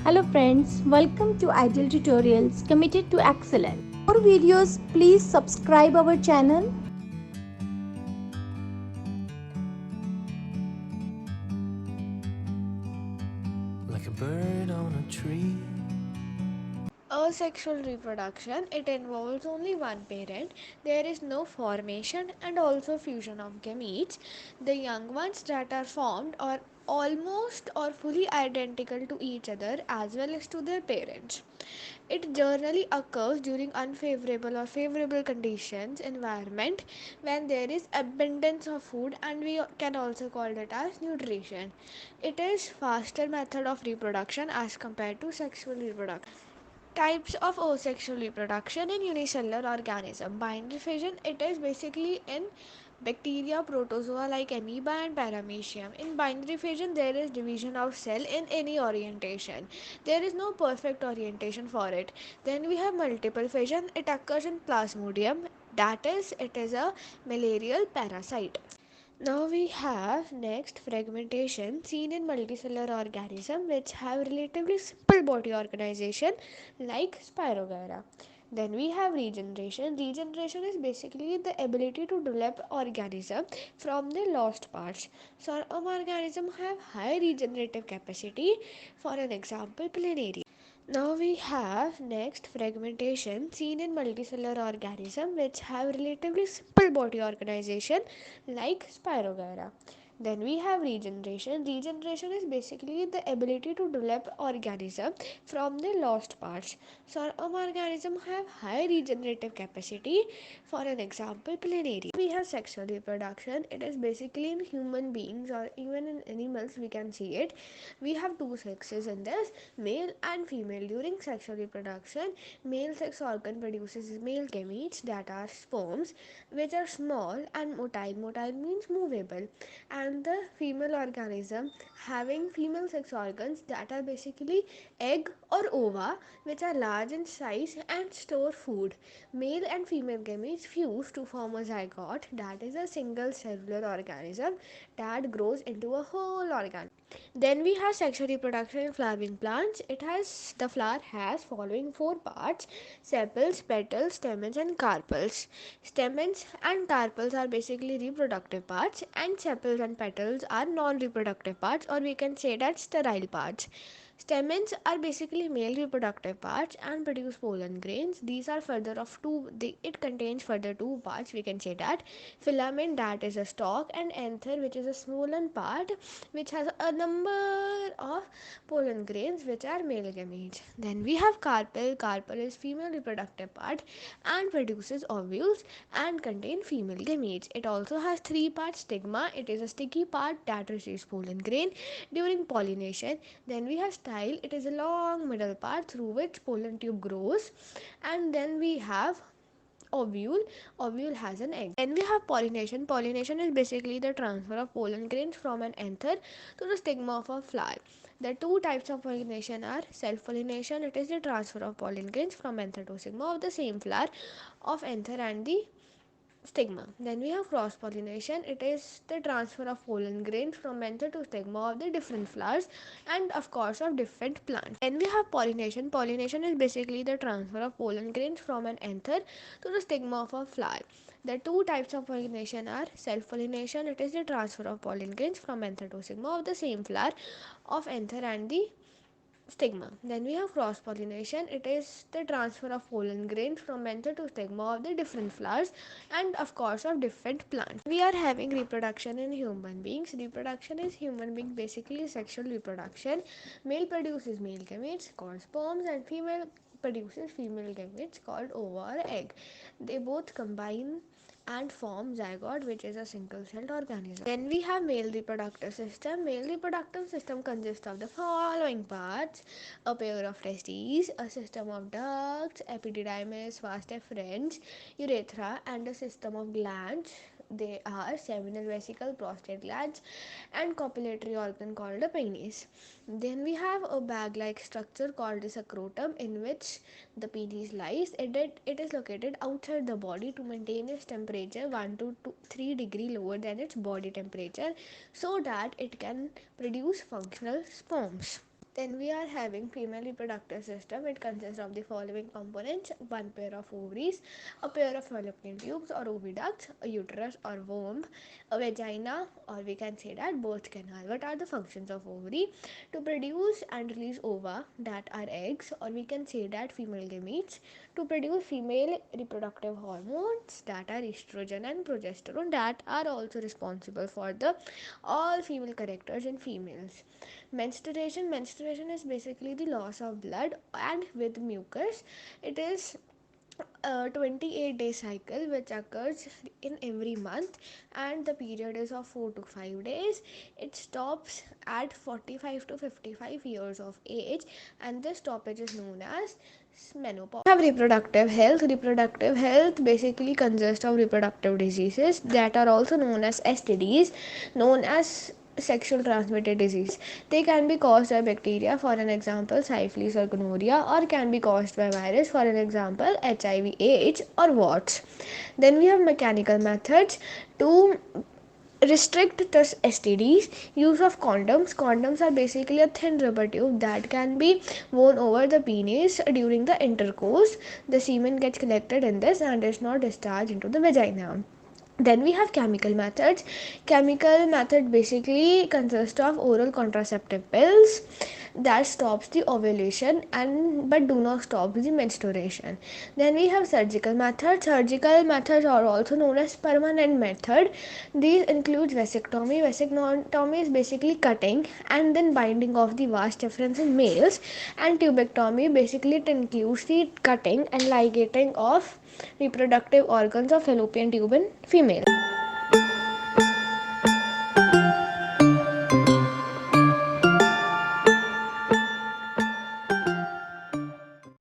Hello friends, welcome to Ideal Tutorials committed to excellence. For videos, please subscribe our channel. Like a bird on a tree. Asexual reproduction, it involves only one parent. There is no formation and also fusion of gametes. The young ones that are formed are almost or fully identical to each other as well as to their parents. It generally occurs during unfavorable or favorable conditions environment when there is abundance of food, and we can also call it as nutrition. It is faster method of reproduction as compared to sexual reproduction. Types of asexual reproduction in unicellular organism. Binary fission, it is basically in bacteria, protozoa like amoeba and paramecium. In binary fission, there is division of cell in any orientation. There is no perfect orientation for it. Then we have multiple fission. It occurs in plasmodium. That is, it is a malarial parasite. Now we have next fragmentation seen in multicellular organisms which have relatively simple body organization like Spirogyra. Then we have regeneration. Regeneration is basically the ability to develop organism from the lost parts. Some organisms have high regenerative capacity. For an example, planaria. Now we have next fragmentation seen in multicellular organisms which have relatively simple body organization like Spirogyra. Then we have regeneration. Regeneration is basically the ability to develop organism from the lost parts. Some organisms have high regenerative capacity. For an example, planaria. We have sexual reproduction. It is basically in human beings or even in animals we can see it. We have two sexes in this, male and female. During sexual reproduction, male sex organ produces male gametes that are sperms, which are small and motile. Motile means movable. And the female organism having female sex organs that are basically egg or ova, which are large in size and store food. Male and female gametes fuse to form a zygote, that is a single cellular organism that grows into a whole organism. Then we have sexual reproduction in flowering plants. The flower has following four parts: sepals, petals, stamens, and carpels. Stamens and carpels are basically reproductive parts, and sepals and petals are non-reproductive parts, or we can say that sterile parts. Stamens are basically male reproductive parts and produce pollen grains. These are further of it contains further two parts. We can say that filament, that is a stalk, and anther, which is a swollen part which has a number of pollen grains which are male gametes. Then we have carpel. Carpel is female reproductive part and produces ovules and contain female gametes. It also has three parts: stigma, it is a sticky part that receives pollen grain during pollination. Then we have style, it is a long middle part through which pollen tube grows. And then we have ovule. Ovule has an egg. Then we have pollination. Pollination is basically the transfer of pollen grains from an anther to the stigma of a flower. The two types of pollination are self pollination, it is the transfer of pollen grains from anther to stigma of the same flower of anther and the stigma. Then we have cross pollination, it is the transfer of pollen grains from anther to stigma of the different flowers and of course of different plants. Then we have pollination. Pollination is basically the transfer of pollen grains from an anther to the stigma of a flower. The two types of pollination are self pollination, it is the transfer of pollen grains from anther to stigma of the same flower of anther and the stigma. Then we have cross pollination, it is the transfer of pollen grains from anther to stigma of the different flowers and of course of different plants. We are having reproduction in human beings. Reproduction is human being basically sexual reproduction. Male produces male gametes called sperms and female produces female gametes called ova or egg. They both combine and form zygote, which is a single-celled organism. Then we have male reproductive system. Male reproductive system consists of the following parts: a pair of testes, a system of ducts, epididymis, vas deferens, urethra, and a system of glands. They are seminal vesicle, prostate glands, and copulatory organ called a penis. Then we have a bag-like structure called the scrotum, in which the penis lies. It is located outside the body to maintain its temperature 1 to 3 degree lower than its body temperature, so that it can produce functional sperms. Then we are having female reproductive system. It consists of the following components: one pair of ovaries, a pair of fallopian tubes or oviducts, a uterus or womb, a vagina, or we can say that birth canal. What are the functions of ovary? To produce and release ova, that are eggs, or we can say that female gametes. To produce female reproductive hormones, that are estrogen and progesterone, that are also responsible for the all female characters in females. Menstruation is basically the loss of blood and with mucus. It is a 28-day cycle which occurs in every month, and the period is of 4 to 5 days. It stops at 45 to 55 years of age, and this stoppage is known as menopause. We have reproductive health. Reproductive health basically consists of reproductive diseases that are also known as STDs, known as sexual transmitted disease. They can be caused by bacteria, for an example syphilis or gonorrhea, or can be caused by virus, for an example HIV, AIDS, or warts. Then we have mechanical methods to restrict the STDs. Use of condoms. Condoms are basically a thin rubber tube that can be worn over the penis during the intercourse. The semen gets collected in this and is not discharged into the vagina. Then we have chemical methods. Chemical method basically consists of oral contraceptive pills that stops the ovulation and but do not stop the menstruation. Then we have surgical methods. Surgical methods are also known as permanent method. These include vasectomy. Vasectomy is basically cutting and then binding of the vas deferens in males, and tubectomy basically it includes the cutting and ligating of reproductive organs of fallopian tube in female.